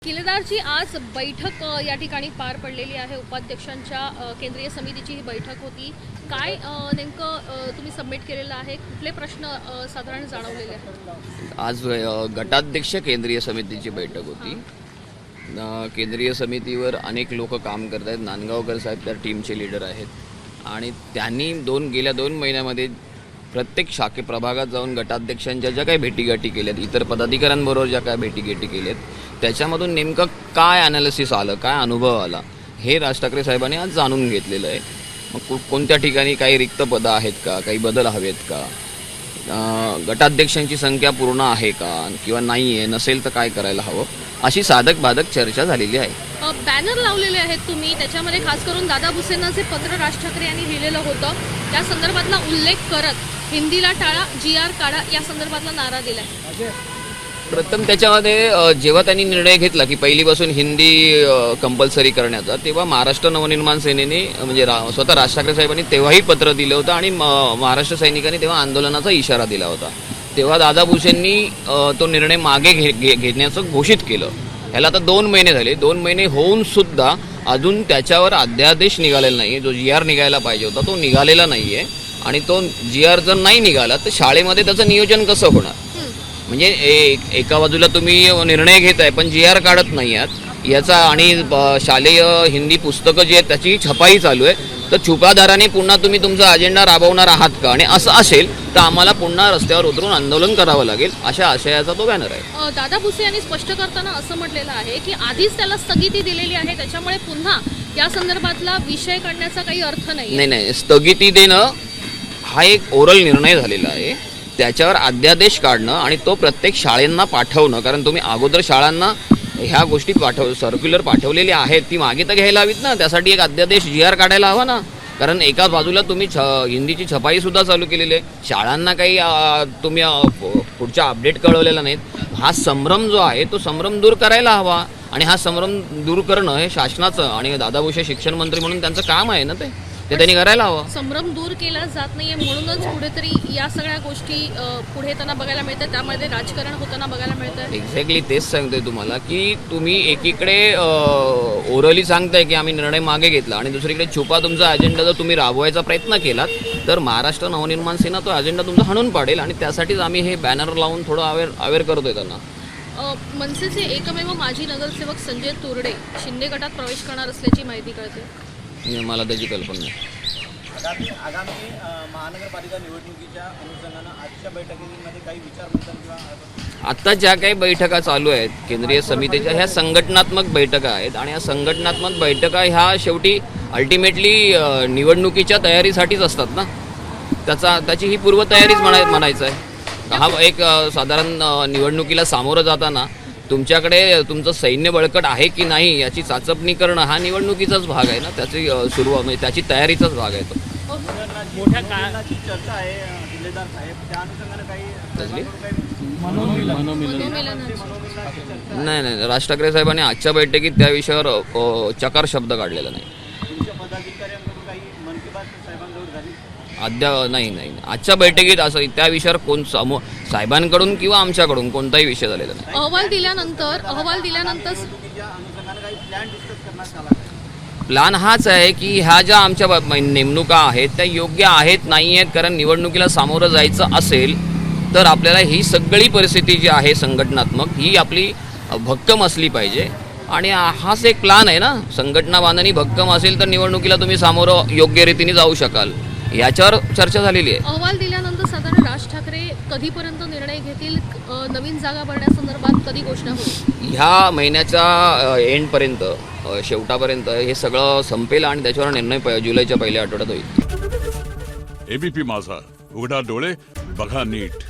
किल्लेदारची आज बैठक या ठिकाणी पार पडलेली आहे। उपाध्यक्षांच्या केंद्रीय समितीची ही बैठक होती। काय नेमकं तुम्ही सबमिट केलेलं आहे, कुठले प्रश्न साधारण जाणवलेले आहेत? आज गटाध्यक्ष केंद्रीय समितीची बैठक होती। केंद्रीय समितीवर अनेक लोक काम करत आहेत। नांदगावकर साहेब त्या टीमचे लीडर आहेत आणि त्यांनी गेल्या 2 महिन्यामध्ये प्रत्येक शाखे प्रभागात जाऊन गटाध्यक्षांच्या ज्या काही भेटीगाठी केल्यात, इतर पदाधिकाऱ्यांबरोबर ज्या काय भेटीगाठी केल्यात, त्याच्यामधून नेमकं काय ॲनालिसिस आलं, काय अनुभव आला, हे राज ठाकरे साहेबांनी आज जाणून घेतलेलं आहे। मग कोणत्या ठिकाणी काही रिक्त पदं आहेत का, काही बदल हवेत का, गटाध्यक्षांची संख्या पूर्ण आहे का किंवा नाही आहे, नसेल तर काय करायला हवं, अशी साधक बाधक चर्चा झालेली आहे। बॅनर लावलेले आहेत तुम्ही, त्याच्यामध्ये खास करून दादा भुसेंना जे पत्र राज ठाकरे यांनी लिहिलेलं होतं त्या संदर्भातला उल्लेख करत हिंदीला टाळा, GR काढा या संदर्भातला नारा दिलाय। प्रथम त्याच्यामध्ये जेव्हा त्यांनी निर्णय घेतला की पहिलीपासून हिंदी कंपल्सरी करण्याचा, तेव्हा महाराष्ट्र नवनिर्माण सेनेने म्हणजे स्वतः राज ठाकरे साहेबांनी तेव्हाही पत्र दिलं होतं आणि महाराष्ट्र सैनिकांनी तेव्हा आंदोलनाचा इशारा दिला होता। तेव्हा दादा भुसेंनी तो निर्णय मागे घेण्याचं घोषित केलं। ह्याला आता 2 महिने झाले। 2 महिने होऊन सुद्धा अजून त्याच्यावर अध्यादेश निघालेला नाही आहे। जो GR निघायला पाहिजे होता तो निघालेला नाही आहे आणि तो GR जर नाही निघाला तर शाळेमध्ये त्याचं नियोजन कसं होणार? म्हणजे एका बाजूला तुम्ही निर्णय घेताय पण GR काढत नाही आहात याचा, आणि शालेय हिंदी पुस्तकं जी आहेत त्याची छपाई चालू आहे, तर छुपादाराने पुन्हा तुम्ही तुमचा अजेंडा राबवणार आहात का? आणि असं असेल तर आम्हाला पुन्हा रस्त्यावर उतरून आंदोलन करावं लागेल, अशा आशयाचा तो बॅनर आहे। दादा भुसे यांनी स्पष्ट करताना असं म्हटलेलं आहे की आधीच त्याला स्थगिती दिलेली आहे, त्याच्यामुळे पुन्हा या संदर्भातला विषय काढण्याचा काही अर्थ नाही। नाही, स्थगिती देणं हा एक ओरल निर्णय झालेला आहे, त्याच्यावर अध्यादेश काढणं आणि तो प्रत्येक शाळांना पाठवणं, कारण तुम्ही अगोदर शाळांना ह्या गोष्टी सर्क्युलर पाठवलेली आहेत, ती मागे तर घ्यायला हवीत ना, त्यासाठी एक अध्यादेश GR काढायला हवा ना, कारण एका बाजूला तुम्ही हिंदीची छपाईसुद्धा चालू केलेली आहे, शाळांना काही तुम्ही पुढच्या अपडेट कळवलेला नाहीत। हा संभ्रम जो आहे तो संभ्रम दूर करायला हवा आणि हा संभ्रम दूर करणं हे शासनाचं आणि दादा भुसे शिक्षण मंत्री म्हणून त्यांचं काम आहे ना, ते त्यांनी करायला हवं। संभ्रम दूर केला जात नाहीये म्हणूनच कुठेतरी या सगळ्या गोष्टी पुढे येताना बघायला मिळतात, त्यामध्ये राजकारण होताना बघायला मिळतं। एक्झॅक्टली तेच सांगतोय तुम्हाला की तुम्ही एकीकडे ओरली सांगताय की आम्ही निर्णय मागे घेतला आणि दुसरीकडे छुपा तुमचा अजेंडा जर तुम्ही राबवायचा प्रयत्न केलात तर महाराष्ट्र नवनिर्माण सेना तो अजेंडा तुमचा हाणून पाडेल आणि त्यासाठीच आम्ही हे बॅनर लावून थोडं अवेअर करतोय त्यांना। मनसेचे एकमेव माजी नगरसेवक संजय तुरडे शिंदे गटात प्रवेश करणार असल्याची माहिती कळते। मला त्याची कल्पना नाही। आगामी महानगरपालिका निवडणुकीच्या अनुषंगानं आजच्या बैठकीमध्ये काही विचारमंथन किंवा आत्ता ज्या काही बैठका चालू आहेत केंद्रीय समितीच्या, ह्या संघटनात्मक बैठका आहेत आणि या संघटनात्मक बैठका ह्या शेवटी अल्टिमेटली निवडणुकीच्या तयारीसाठीच असतात ना, त्याची ही पूर्वतयारीच म्हणायचं आहे। हा एक साधारण निवडणुकीला सामोरं जाताना तुमच्याकडे तुमचं सैन्य बळकट आहे की नाही याची चाचपणी करणं हा निवडणुकीचाच भाग आहे ना, त्याची सुरुवात म्हणजे त्याची तयारीचाच भाग आहे तो। मोठ्या काळाची चर्चा आहे किल्लेदार साहेब, त्या अनुषंगानं काही नाही, राज ठाकरे साहेबांनी आजच्या बैठकीत त्या विषयावर चकार शब्द काढलेला नाही। तुमच्या पदाधिकाऱ्यांकडून काही मन की बात साहेबांजवळ झाली नाही, आजच्या बैठकीत असं त्या विषयावर कोण साहेबांकडून किंवा आमच्याकडून कोणताही विषय झालेला नाही। अहवाल दिल्यानंतर निवडणुकीच्या अनुषंगानं काही प्लॅन डिस्कस करण्यात आला। प्लॅन हाच आहे की ह्या ज्या आमच्या नेमणुका आहेत त्या योग्य आहेत नाही आहेत, कारण निवडणुकीला सामोरं जायचं असेल तर आपल्याला ही सगळी परिस्थिती जी आहे संघटनात्मक ही आपली भक्कम असली पाहिजे आणि हाच एक प्लॅन आहे ना। संघटना बांधणी भक्कम असेल तर निवडणुकीला तुम्ही सामोरं योग्य रीतीने जाऊ शकाल, याच्यावर चर्चा झालेली आहे। अहवाल दिल्यानंतर साधारण राज ठाकरे कधीपर्यंत निर्णय घेतील, नवीन जागा भरण्यासंदर्भात कधी घोषणा होईल? ह्या महिन्याच्या एंडपर्यंत शेवटापर्यंत हे सगळं संपेल आणि त्याच्यावर निर्णय जुलैच्या पहिल्या आठवड्यात होईल। ABP माझा, उघडा डोळे बघा नीट।